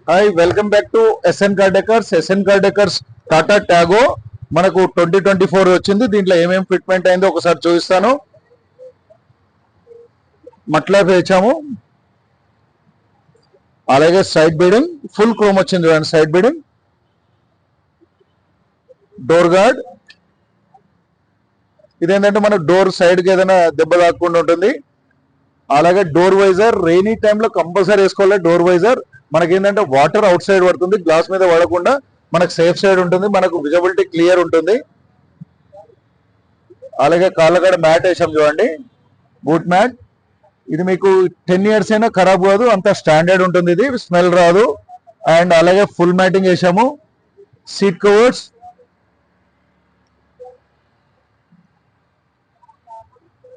Hi welcome back to SN car decors. SN car decors Tata Tiago మనకు 2024 వచ్చింది. దీంట్లో ఏమేమి ఫిట్మెంట్ అయిందో ఒకసారి చూపిస్తాను. మట్లా వేచాము, అలాగే సైడ్ బీడింగ్ ఫుల్ క్రోమ్ వచ్చింది చూడండి. సైడ్ బీడింగ్, డోర్ గార్డ్, ఇదేంటంటే మన డోర్ సైడ్ కి ఏదైనా దెబ్బ తాకుండా ఉంటుంది. అలాగే డోర్ వైజర్ రెయినీ టైంలో కంపల్సరీ వేసుకోవాలి. డోర్ వైజర్ మనకేంటంటే వాటర్ అవుట్ సైడ్ పడుతుంది, గ్లాస్ మీద పడకుండా మనకు సేఫ్ సైడ్ ఉంటుంది, మనకు విజిబిలిటీ క్లియర్ ఉంటుంది. అలాగే కాళ్ళగడ మ్యాట్ వేసాం చూడండి, బూట్ మ్యాట్. ఇది మీకు 10 years అయినా ఖరాబ్ కాదు, అంత స్టాండర్డ్ ఉంటుంది, ఇది స్మెల్ రాదు. అండ్ అలాగే ఫుల్ మ్యాటింగ్ వేసాము. సీట్ కవర్స్,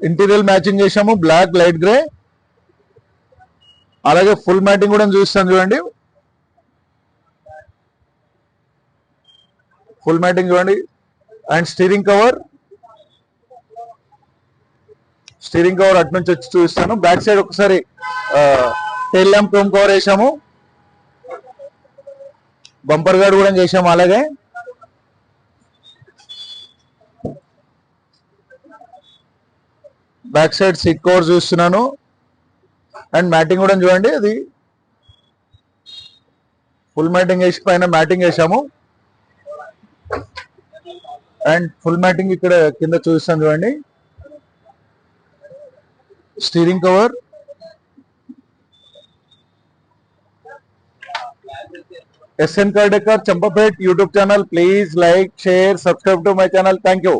ఇంటీరియర్ మ్యాచింగ్ చేసాము, బ్లాక్ లైట్ గ్రే. అలాగే ఫుల్ మ్యాటింగ్ కూడా చూస్తాను చూడండి. ఫుల్ మ్యాటింగ్ చూడండి. అండ్ స్టీరింగ్ కవర్ అటు నుంచి వచ్చి చూపిస్తాను. బ్యాక్ సైడ్ ఒకసారి టైల్ ల్యాంప్ క్రోమ్ కవర్ వేసాము, బంపర్ గార్డ్ కూడా చేసాము. అలాగే బ్యాక్ సైడ్ సీట్ కవర్ చూస్తున్నాను. అండ్ మ్యాటింగ్ కూడా చూడండి, అది ఫుల్ మ్యాటింగ్ వేసి పైన మ్యాటింగ్ వేసాము. అండ్ ఫుల్ మ్యాటింగ్ ఇక్కడ కింద చూపిస్తాను చూడండి. Steering cover, SN car decor Champapet YouTube channel. Please like, share, subscribe to my channel. Thank you.